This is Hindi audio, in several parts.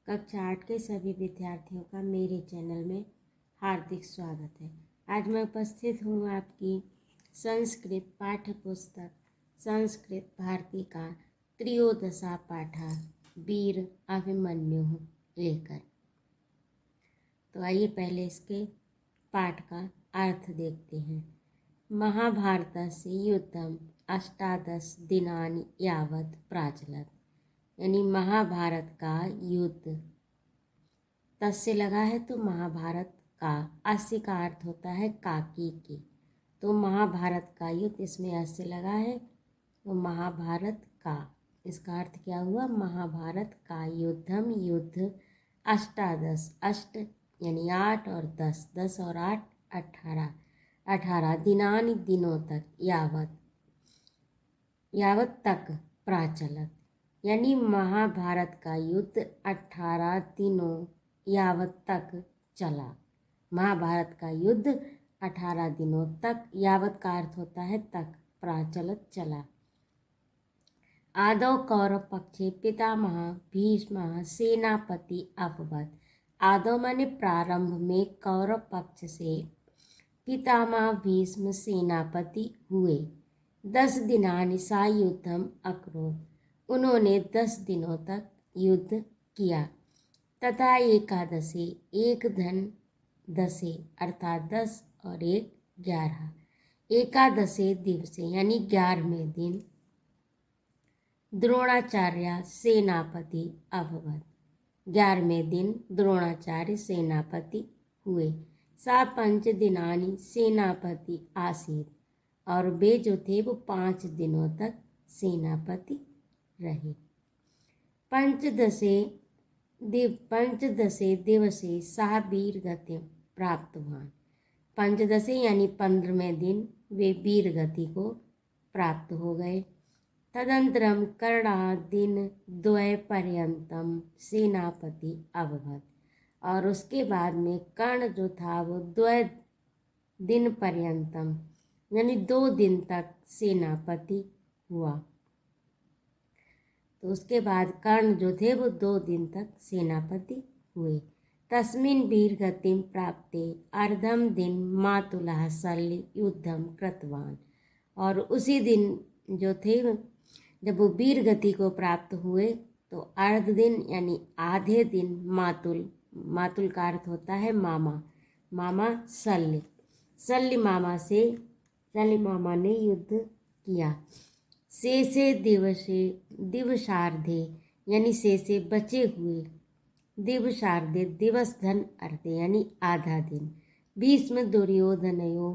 कक्षा 8 के सभी विद्यार्थियों का मेरे चैनल में हार्दिक स्वागत है। आज मैं उपस्थित हूँ आपकी संस्कृत पाठ्य पुस्तक संस्कृत भारती का त्रयोदशा पाठा वीर अभिमन्यु लेकर। तो आइए पहले इसके पाठ का अर्थ देखते हैं। महाभारतस्य युद्धम अष्टादश दिनानि यावत् प्राचलत, यानी महाभारत का युद्ध तस्य लगा है तो महाभारत का, अस्य का अर्थ होता है काकी की, तो महाभारत का युद्ध इसमें अस्य लगा है तो महाभारत का, इसका अर्थ क्या हुआ? महाभारत का युद्धम युद्ध अष्टादश, अष्ट यानी 8 और 10, 10 और 8 18, 18 दिनानि दिनों तक, यावत तक प्राचलत, यानी महाभारत का युद्ध 18 दिनों यावत तक चला। महाभारत का युद्ध 18 दिनों तक, यावत का अर्थ होता है तक, प्राचलत चला। आदौ कौरव पक्षे पितामह भीष्म सेनापति अभवत्, आदौ माने प्रारंभ में कौरव पक्ष से पितामह भीष्म सेनापति हुए। 10 दिनानि सा युद्धम अकरोत्, उन्होंने 10 दिनों तक युद्ध किया। तथा एकादशी, एक धन दशे अर्थात 10 और 1 11, एकादशे दिवसे यानी 11वें दिन द्रोणाचार्य सेनापति अभवत्, 11वें दिन द्रोणाचार्य सेनापति हुए। सा 5 दिनानि सेनापति आसीत्, और वे जो थे वो 5 दिनों तक सेनापति रहे। पंचदशे दिवसे सह वीरगति प्राप्तवान, पंचदशे यानी 15वें दिन वे वीरगति को प्राप्त हो गए। तदंतरम कर्णादिन द्वय पर्यंतम सेनापति अभवत्, और उसके बाद में कर्ण जो था वो 2 दिन पर्यंतम यानी 2 दिन तक सेनापति हुआ। तो उसके बाद कर्ण जो थे वो 2 दिन तक सेनापति हुए। तस्मिन् वीरगतिं प्राप्ते अर्धम दिन मातुलः शल्य युद्धम कृतवान, और उसी दिन जो थे जब वो वीरगति को प्राप्त हुए तो अर्ध दिन यानी आधे दिन मातुल, मातुल का अर्थ होता है मामा, मामा शल्य, शल्य मामा ने युद्ध किया। शेषे दिवसार्धे यानी शेषे बचे हुए, दिवसार्धे दिवस धन अर्धे यानी आधा दिन, भीष्म दुर्योधनयो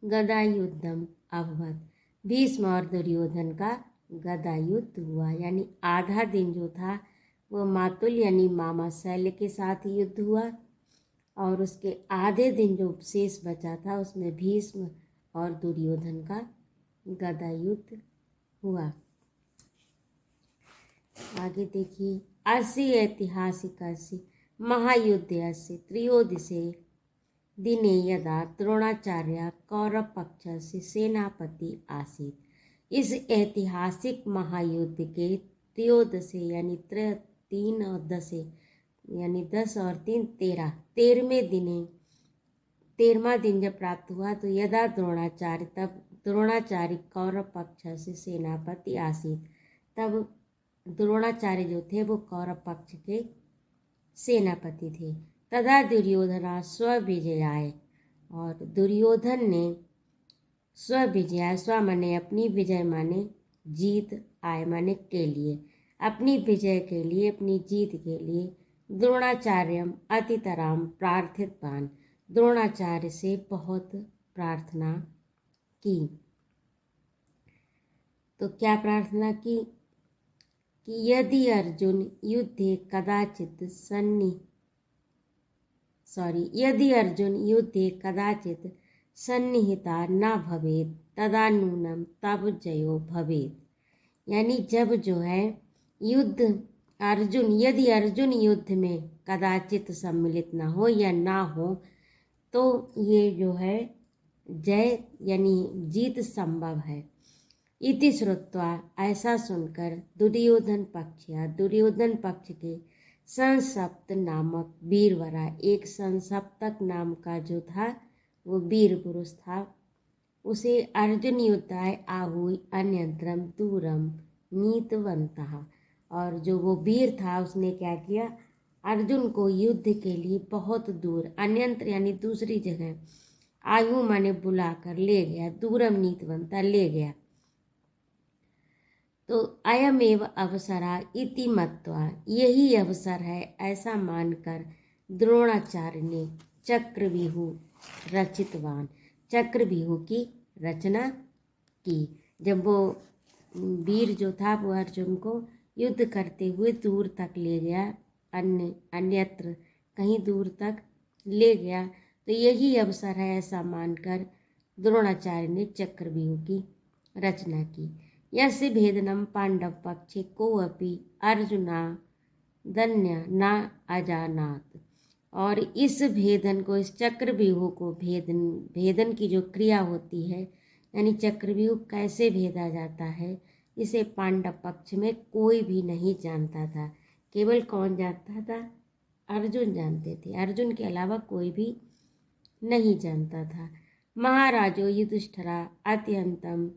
गदा युद्धम अभवत्, भीष्म और दुर्योधन का गदा युद्ध हुआ, यानी आधा दिन जो था वो मातुल यानी मामा शल्य के साथ युद्ध हुआ, और उसके आधे दिन जो शेष बचा था उसमें भीष्म और दुर्योधन का गदा युद्ध हुआ। आगे देखिए, अस्य ऐतिहासिकस्य महायुद्धस्य त्रयोदशे दिने यदा द्रोणाचार्य कौरव पक्षस्य सेनापति आसीत्, इस ऐतिहासिक महायुद्ध के त्रयोदशे यानी 3 और 10 यानी 10 और 3 13, 13वां दिन जब प्राप्त हुआ तो यदा द्रोणाचार्य, तब द्रोणाचार्य कौरव पक्ष से सेनापति आसीत्, तब द्रोणाचार्य जो थे वो कौरव पक्ष के सेनापति थे। तदा दुर्योधना स्वविजयाय, और दुर्योधन ने स्वविजयाय, स्व माने अपनी, विजय माने जीत, आय माने के लिए, अपनी विजय के लिए, अपनी जीत के लिए द्रोणाचार्यम अतितराम प्रार्थितवान, द्रोणाचार्य से बहुत प्रार्थना की। तो क्या प्रार्थना की कि यदि अर्जुन युद्धे कदाचित सन्निहिता न भवेत् तदा नूनम तब जयो भवेत्, यानी जब जो है यदि अर्जुन युद्ध में कदाचित सम्मिलित न हो या ना हो तो ये जो है जय यानी जीत संभव है। इति श्रुत्वा, ऐसा सुनकर दुर्योधन पक्ष के संसप्त नामक वीरवरा, एक संसप्तक नाम का जो था वो वीर पुरुष था, उसे अर्जुन युद्धाय आहुई अन्यंत्रम दूरम नीतवंतः। और जो वो वीर था उसने क्या किया, अर्जुन को युद्ध के लिए बहुत दूर, अन्यंत्र यानी दूसरी जगह, आयु माने बुलाकर ले गया, दूरम नीतवंता ले गया। तो अयम एव अवसरा इति मत्वा, यही अवसर है ऐसा मानकर द्रोणाचार्य ने चक्रव्यूह रचितवान, चक्रव्यूह की रचना की। जब वो वीर जो था वो अर्जुन को युद्ध करते हुए दूर तक ले गया, अन्यत्र कहीं दूर तक ले गया, तो यही अवसर है ऐसा मानकर द्रोणाचार्य ने चक्रव्यूह की रचना की। यस्य भेदनम पांडव पक्षे को अपि अर्जुना दन्य न अजानात। और इस भेदन को, इस चक्रव्यूह को, भेदन की जो क्रिया होती है, यानी चक्रव्यूह कैसे भेदा जाता है, इसे पांडव पक्ष में कोई भी नहीं जानता था। केवल कौन जानता था, अर्जुन जानते थे, अर्जुन के अलावा कोई भी नहीं जानता था। महाराजो युधिष्ठिरा अत्यंतम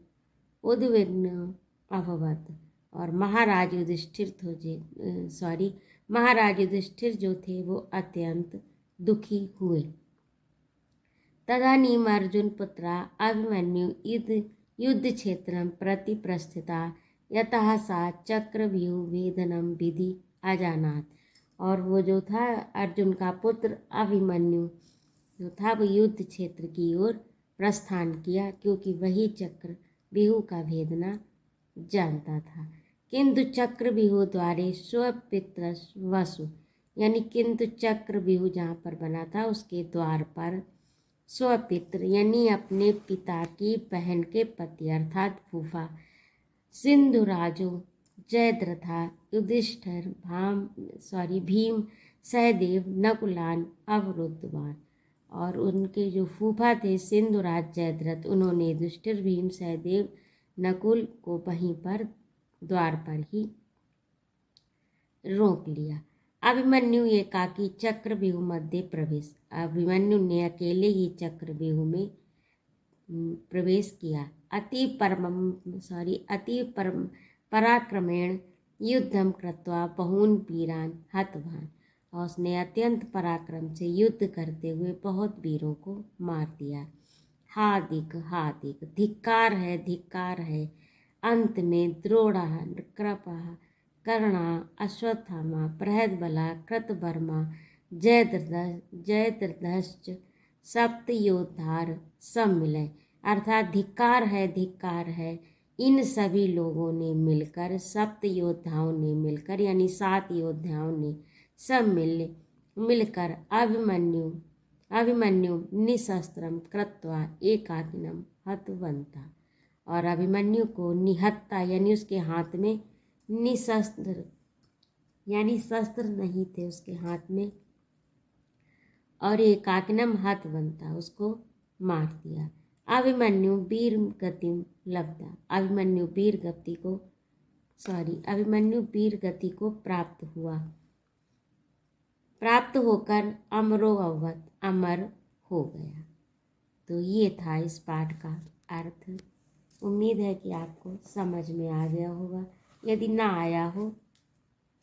उद्विग्न अभवत। और महाराज युधिष्ठिर जो थे वो अत्यंत दुखी हुए। तदानीम अर्जुन पुत्रा अभिमन्यु युद्ध क्षेत्रम प्रति प्रस्थिता यतः सा चक्रव्यूह वेदनम विधि अजानात। और वो जो था अर्जुन का पुत्र अभिमन्यु जो था वो युद्ध क्षेत्र की ओर प्रस्थान किया, क्योंकि वही चक्रव्यूह का भेदना जानता था। किंतु चक्रव्यूह द्वारे स्वपित्र वसु, यानी किंतु चक्रव्यूह जहाँ पर बना था उसके द्वार पर स्वपित्र यानी अपने पिता की बहन के पति अर्थात फूफा सिंधुराजो जयद्रथा युधिष्ठिर भीम सहदेव नकुलान अवरुद्धवान। और उनके जो फूफा थे सिंधुराज जयद्रथ, उन्होंने युधिष्ठिर भीम सहदेव नकुल को वहीं पर द्वार पर ही रोक लिया। अभिमन्यु एकाकी चक्रव्यूह मध्य प्रवेश, अभिमन्यु ने अकेले ही चक्रव्यूह में प्रवेश किया। अति पराक्रमेण युद्धम कृत्वा बहून वीरान हतवान। और उसने अत्यंत पराक्रम से युद्ध करते हुए बहुत वीरों को मार दिया। हादिक हादिक, धिक्कार है। अंत में द्रोणा कृपा कर्णा अश्वत्थामा बृहद्बला कृतवर्मा जयद्रथश्च सप्त योद्धार सब मिले। अर्थात धिक्कार है, इन सभी लोगों ने मिलकर, सप्त योद्धाओं ने मिलकर, यानी 7 योद्धाओं ने सब मिलकर अभिमन्यु निशस्त्रम कृत्वा एकाकिनम हतवंता। और अभिमन्यु को निहत्ता यानी उसके हाथ में निशस्त्र यानी शस्त्र नहीं थे उसके हाथ में, और एकाकिनम हतवंता उसको मार दिया। अभिमन्यु वीर गतिम लब्धा, अभिमन्यु वीर गति को प्राप्त होकर अमरो अवत, अमर हो गया। तो ये था इस पाठ का अर्थ। उम्मीद है कि आपको समझ में आ गया होगा। यदि ना आया हो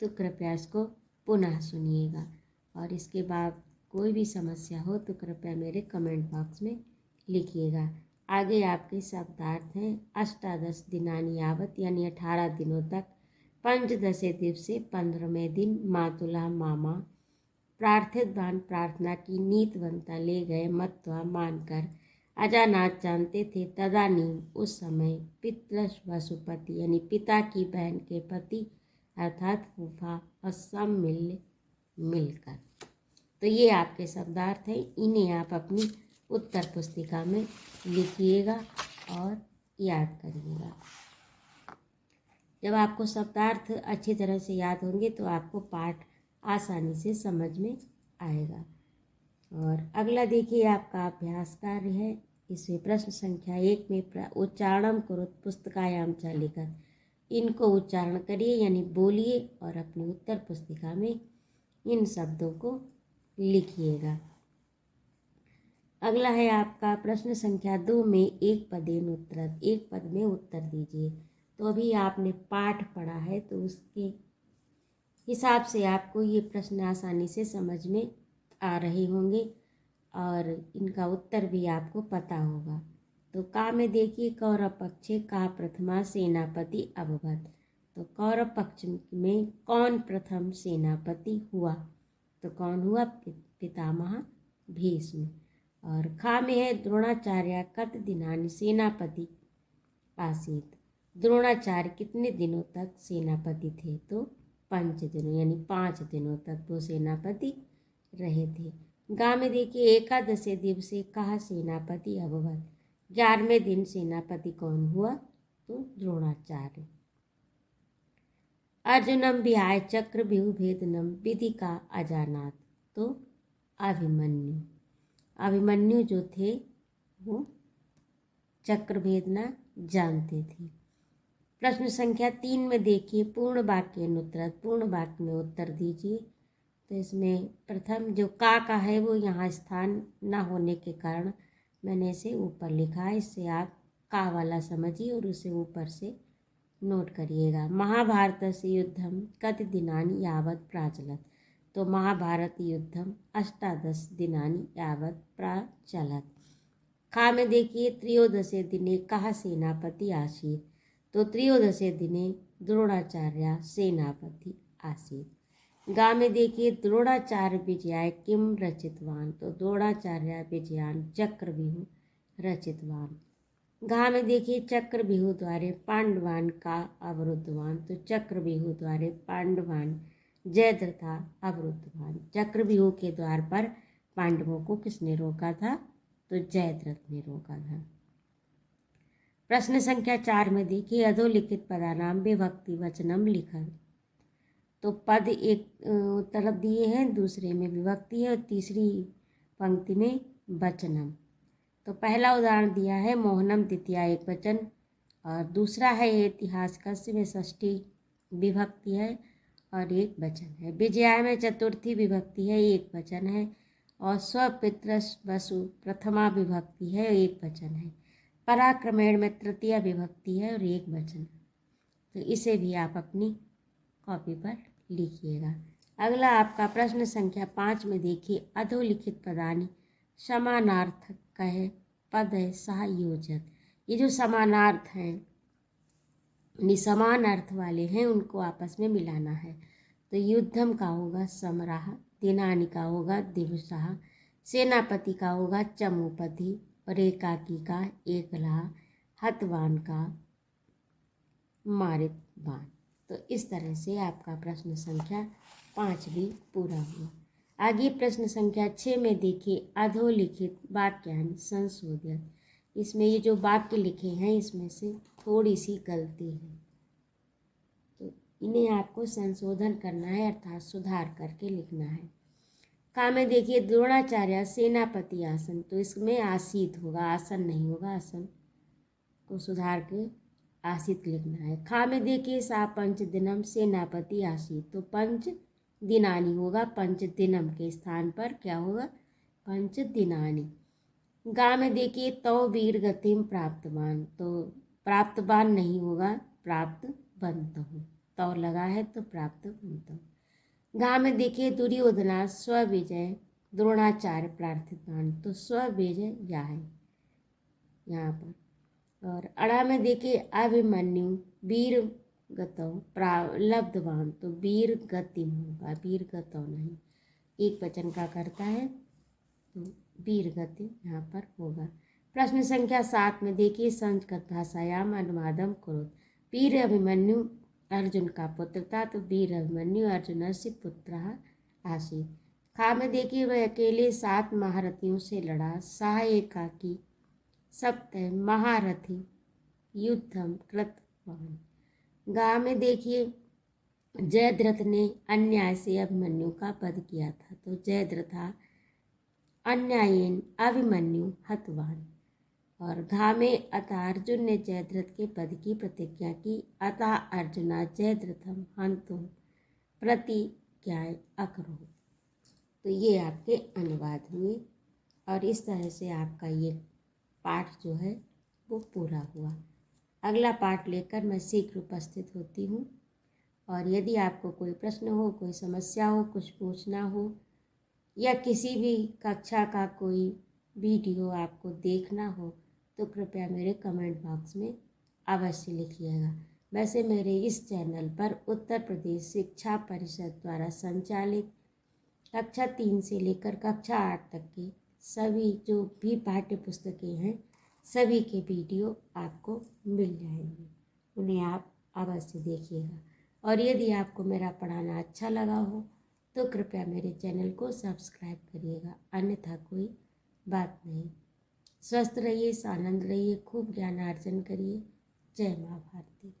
तो कृपया इसको पुनः सुनिएगा, और इसके बाद कोई भी समस्या हो तो कृपया मेरे कमेंट बॉक्स में लिखिएगा। आगे आपके शब्दार्थ हैं। अष्टादश दिनानि यावत, यानी 18 दिनों तक। पंचदशे दिवसे 15वें दिन मातुला मामा प्रार्थितवान, प्रार्थना की, नीतवंता ले गए, मत्वा मानकर, अजानात जानते थे, तदानीम उस समय, पितृ वसुपति यानी पिता की बहन के पति अर्थात फूफा और सब मिलकर। तो ये आपके शब्दार्थ हैं, इन्हें आप अपनी उत्तर पुस्तिका में लिखिएगा और याद करिएगा। जब आपको शब्दार्थ अच्छी तरह से याद होंगे तो आपको पाठ आसानी से समझ में आएगा। और अगला देखिए आपका अभ्यास कार्य है। इसमें प्रश्न संख्या 1 में उच्चारणम करोत पुस्तकायाम च लिखत, इनको उच्चारण करिए यानी बोलिए और अपनी उत्तर पुस्तिका में इन शब्दों को लिखिएगा। अगला है आपका प्रश्न संख्या 2 में एक पदेन उत्तर, एक पद में उत्तर दीजिए। तो अभी आपने पाठ पढ़ा है तो उसके हिसाब से आपको ये प्रश्न आसानी से समझ में आ रहे होंगे और इनका उत्तर भी आपको पता होगा। तो का में देखिए, कौरव पक्षे का प्रथमा सेनापति अभवत। तो कौरव पक्ष में कौन प्रथम सेनापति हुआ? तो कौन हुआ? पितामह भीष्म। और खा में है द्रोणाचार्य कत दिनानि सेनापति आसीत। द्रोणाचार्य कितने दिनों तक सेनापति थे? तो 5 दिनों, यानी 5 दिनों तक वो सेनापति रहे थे। गा में देखिए, एकादशे दिवसे कहा सेनापति अभवत। 11वें दिन सेनापति कौन हुआ? तो द्रोणाचार्य। अर्जुनम विहाय चक्र बिहु भेदनम विधि का अजानात। तो अभिमन्यु। अभिमन्यु जो थे वो चक्र भेदना जानते थे। प्रश्न संख्या 3 में देखिए, पूर्ण वाक्य अनुत्तर, पूर्ण वाक्य में उत्तर दीजिए। तो इसमें प्रथम जो का है वो यहाँ स्थान ना होने के कारण मैंने इसे ऊपर लिखा है, इससे आप का वाला समझिए और उसे ऊपर से नोट करिएगा। महाभारत से युद्धम कति दिनानि यावत प्राचलत। तो महाभारत युद्धम 18 दिनानि यावत प्राचलत। खा में देखिए, त्रयोदशे दिने कहा सेनापति आसीत। तो त्रयोदशे दिने द्रोणाचार्य सेनापति आसीत। गा में देखिए, द्रोणाचार्य विजयाय किम रचितवान। तो द्रोणाचार्य विजयान चक्रव्यूह रचितवान। घा में देखिए, चक्रव्यूह द्वारे पांडवान का अवरुद्धवान। तो चक्रव्यूह द्वारे पांडवान जयद्रथा अवरुद्धवान। चक्रव्यूह के द्वार पर पांडवों को किसने रोका था? तो जयद्रथ ने रोका था। प्रश्न संख्या 4 में देखिए, अधोलिखित पदानाम विभक्ति वचनम लिखत। तो पद एक तरफ दिए हैं, दूसरे में विभक्ति है और तीसरी पंक्ति में वचनम। तो पहला उदाहरण दिया है मोहनम द्वितीया एक वचन, और दूसरा है इतिहास कस्य में षष्ठी विभक्ति है और एक वचन है। विजया में चतुर्थी विभक्ति है, एक वचन है। और स्वपित्रस वसु प्रथमा विभक्ति है, एक वचन है। पराक्रमेण में तृतीया विभक्ति है और एक वचन। तो इसे भी आप अपनी कॉपी पर लिखिएगा। अगला आपका प्रश्न संख्या 5 में देखिए, अधोलिखित पदानि समानार्थक कहे पद है सहयोजक। ये जो समानार्थ हैं, समान अर्थ वाले हैं, उनको आपस में मिलाना है। तो युद्धम का होगा समराह, दिनानि का होगा दिवसः, सेनापति का होगा चमूपति और एकाकी का एकला, हतवान का मारित बाण। तो इस तरह से आपका प्रश्न संख्या 5 भी पूरा हुआ। आगे प्रश्न संख्या 6 में देखिए, अधोलिखित वाक्यानि संशोधित। इसमें ये जो वाक्य लिखे हैं इसमें से थोड़ी सी गलती है, तो इन्हें आपको संशोधन करना है, अर्थात सुधार करके लिखना है। का में देखिए, द्रोणाचार्य सेनापति आसन। तो इसमें आसीत होगा, आसन नहीं होगा, आसन को सुधार के आसीत लिखना है। खा में देखिए, सा पंच दिनम सेनापति आसीत। तो पंच दिनानी होगा, पंच दिनम के स्थान पर क्या होगा? पंच दिनानी। गा में देखिए, तो वीर गतिम प्राप्तवान। तो प्राप्तवान नहीं होगा, प्राप्त बनता हूँ, तो लगा है तो प्राप्त बनता हूँ। गा में देखिए, दुर्योधना स्वविजय द्रोणाचार्य प्रार्थितवान। तो स्वविजय या है यहाँ पर। और अड़ा में देखिए, अभिमन्यु वीर गतौ लब्धवान। तो वीर गतिम होगा, वीर गतौ नहीं, एक वचन का करता है, तो वीर गति यहाँ पर होगा। प्रश्न संख्या 7 में देखिए, संस्कृत भाषायाम अनुवादम करो। वीर अभिमन्यु अर्जुन का पुत्र था। तो वीर अभिमन्यु अर्जुन से पुत्र आसीत। खा में देखिए, वह अकेले 7 महारथियों से लड़ा, सह एकाकी सप्त महारथी युद्धम कृतवान। गा में देखिए, जयद्रथ ने अन्याय से अभिमन्यु का वध किया था। तो जयद्रथा अन्यायेन अभिमन्यु हतवान। और घा में अतः अर्जुन ने जयद्रथ के पद की प्रतिज्ञा की। अतः अर्जुना जयद्रथम हंतुम प्रतिज्ञाय अकरोत्। तो ये आपके अनुवाद हुए और इस तरह से आपका ये पाठ जो है वो पूरा हुआ। अगला पाठ लेकर मैं शीघ्र उपस्थित होती हूँ। और यदि आपको कोई प्रश्न हो, कोई समस्या हो, कुछ पूछना हो या किसी भी कक्षा का कोई वीडियो आपको देखना हो तो कृपया मेरे कमेंट बॉक्स में अवश्य लिखिएगा। वैसे मेरे इस चैनल पर उत्तर प्रदेश शिक्षा परिषद द्वारा संचालित कक्षा 3 से लेकर कक्षा 8 तक के सभी जो भी पाठ्य पुस्तकें हैं सभी के वीडियो आपको मिल जाएंगे, उन्हें आप अवश्य देखिएगा। और यदि आपको मेरा पढ़ाना अच्छा लगा हो तो कृपया मेरे चैनल को सब्सक्राइब करिएगा, अन्यथा कोई बात नहीं। स्वस्थ रहिए, आनंद रहिए, खूब ज्ञानार्जन करिए। जय माँ भारती।